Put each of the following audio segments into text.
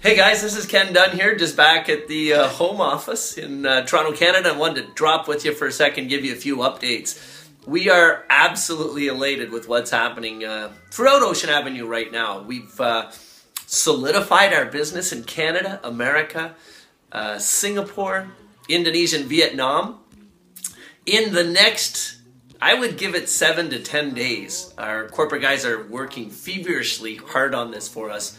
Hey guys, this is Ken Dunn here, just back at the home office in Toronto, Canada. I wanted to drop with you for a second, give you a few updates. We are absolutely elated with what's happening throughout Ocean Avenue right now. We've solidified our business in Canada, America, Singapore, Indonesia, and Vietnam. In the next, I would give it 7 to 10 days. Our corporate guys are working feverishly hard on this for us.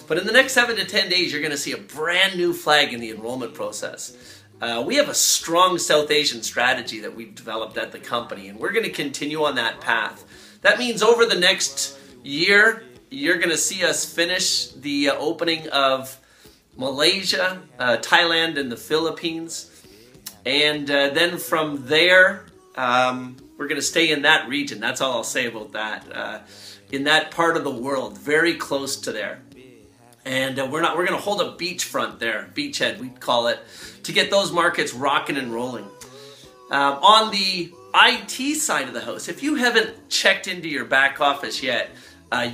But in the next 7 to 10 days, you're going to see a brand new flag in the enrollment process. We have a strong South Asian strategy that we've developed at the company, and we're going to continue on that path. That means over the next year, you're going to see us finish the opening of Malaysia, Thailand, and the Philippines. And then from there, we're going to stay in that region. That's all I'll say about that. In that part of the world, very close to there. And we're going to hold a beachfront there, beachhead we call it, to get those markets rocking and rolling. On the IT side of the house, if you haven't checked into your back office yet,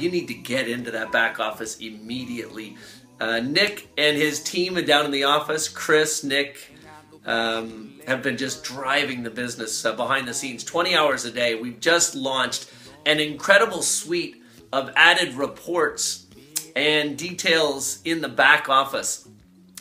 you need to get into that back office immediately. Nick and his team down in the office, Chris, Nick, have been just driving the business behind the scenes 20 hours a day. We've just launched an incredible suite of added reports and details in the back office.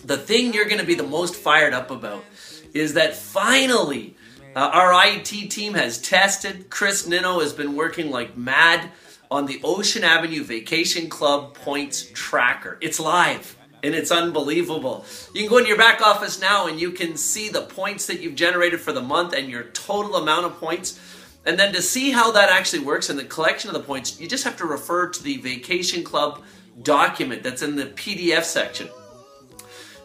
The thing you're going to be the most fired up about is that finally our IT team has tested. Chris Nino has been working like mad on the Ocean Avenue Vacation Club Points Tracker. It's live and it's unbelievable. You can go into your back office now and you can see the points that you've generated for the month and your total amount of points. And then to see how that actually works and the collection of the points, you just have to refer to the Vacation Club document that's in the PDF section.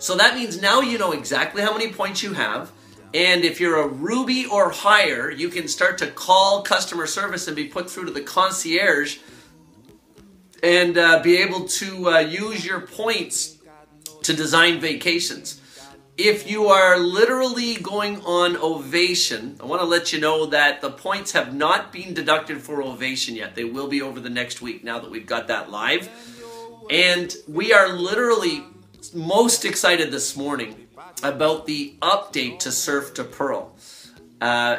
So that means now you know exactly how many points you have, and if you're a Ruby or higher, you can start to call customer service and be put through to the concierge and be able to use your points to design vacations. If you are literally going on Ovation, I want to let you know that the points have not been deducted for Ovation yet. They will be over the next week now that we've got that live. And we are literally most excited this morning about the update to Surf to Pearl.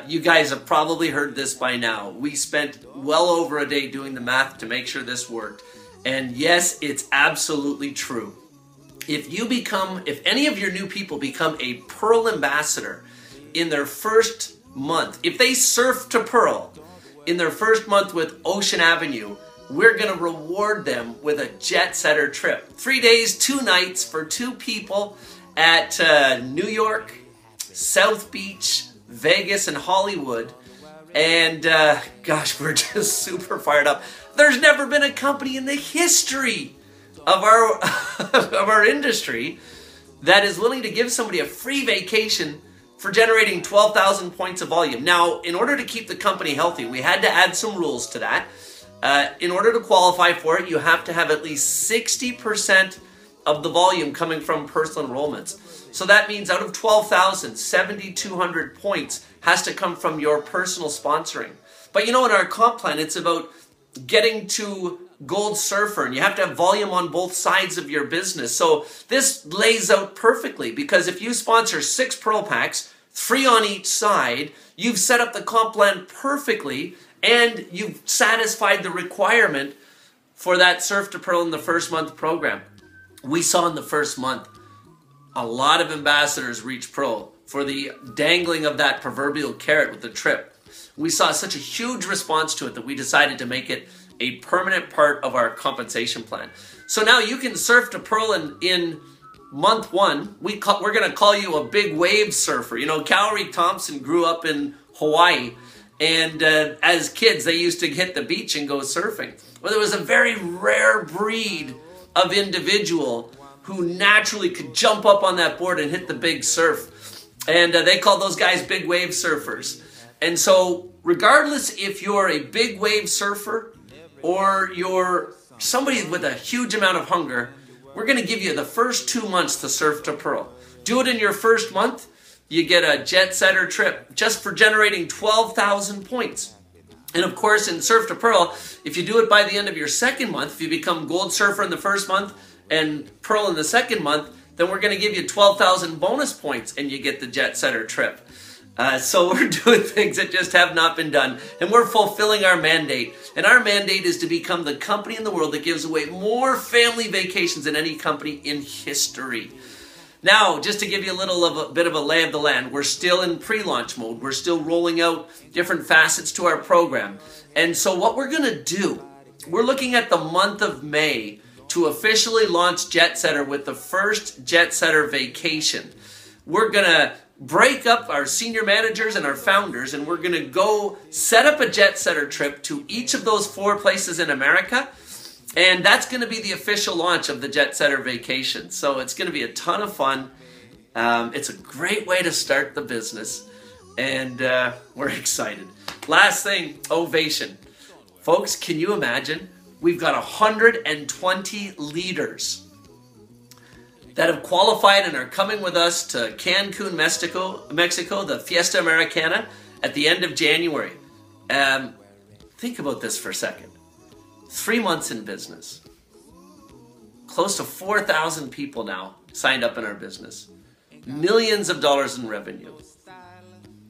You guys have probably heard this by now. We spent well over a day doing the math to make sure this worked. And yes, it's absolutely true. If any of your new people become a Pearl ambassador in their first month, if they surf to Pearl in their first month with Ocean Avenue, we're going to reward them with a jet setter trip. 3 days, 2 nights for 2 people at New York, South Beach, Vegas, and Hollywood. And gosh, we're just super fired up. There's never been a company in the history of our, of our industry that is willing to give somebody a free vacation for generating 12,000 points of volume. Now, in order to keep the company healthy, we had to add some rules to that. In order to qualify for it, you have to have at least 60% of the volume coming from personal enrollments. So that means out of 12,000, 7,200 points has to come from your personal sponsoring. But you know, in our comp plan, it's about getting to Gold Surfer, and you have to have volume on both sides of your business. So this lays out perfectly, because if you sponsor 6 Pearl Packs, 3 on each side, you've set up the comp plan perfectly, and you've satisfied the requirement for that Surf to Pearl in the first month program. We saw in the first month a lot of ambassadors reach Pearl for the dangling of that proverbial carrot with the trip. We saw such a huge response to it that we decided to make it a permanent part of our compensation plan. So now you can surf to Pearl in month 1. We're going to call you a big wave surfer. You know, Calorie Thompson grew up in Hawaii. And as kids, they used to hit the beach and go surfing. Well, there was a very rare breed of individual who naturally could jump up on that board and hit the big surf. And they called those guys big wave surfers. And so regardless if you're a big wave surfer or you're somebody with a huge amount of hunger, we're going to give you the first 2 months to Surf to Pearl. Do it in your first month. You get a jet setter trip just for generating 12,000 points. And of course, in Surf to Pearl, if you do it by the end of your second month, if you become Gold Surfer in the first month and Pearl in the second month, then we're going to give you 12,000 bonus points and you get the Jet Setter trip. So we're doing things that just have not been done, and we're fulfilling our mandate. And our mandate is to become the company in the world that gives away more family vacations than any company in history. Now, just to give you a bit of a lay of the land, we're still in pre-launch mode. We're still rolling out different facets to our program. And so what we're going to do, we're looking at the month of May to officially launch Jet Setter with the first Jet Setter vacation. We're going to break up our senior managers and our founders, and we're going to go set up a Jet Setter trip to each of those 4 places in America, and that's going to be the official launch of the Jet Setter vacation. So it's going to be a ton of fun. It's a great way to start the business, and we're excited. Last thing, Ovation. Folks, can you imagine? We've got 120 leaders that have qualified and are coming with us to Cancun, Mexico, the Fiesta Americana at the end of January. Think about this for a second. 3 months in business. Close to 4,000 people now signed up in our business. Millions of dollars in revenue.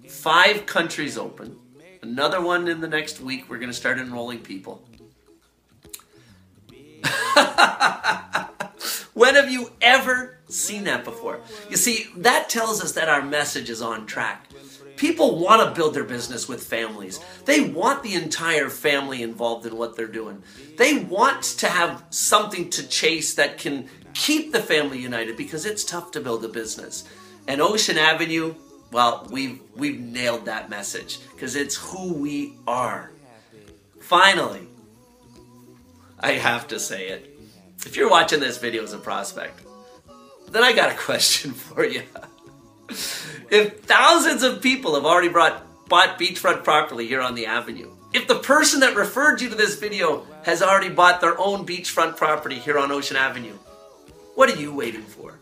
5 countries open. Another one in the next week. We're going to start enrolling people. When have you ever seen that before? You see, that tells us that our message is on track. People want to build their business with families. They want the entire family involved in what they're doing. They want to have something to chase that can keep the family united, because it's tough to build a business. And Ocean Avenue, well, we've nailed that message because it's who we are. Finally, I have to say it. If you're watching this video as a prospect, then I got a question for you. If thousands of people have already bought beachfront property here on the Avenue, if the person that referred you to this video has already bought their own beachfront property here on Ocean Avenue, what are you waiting for?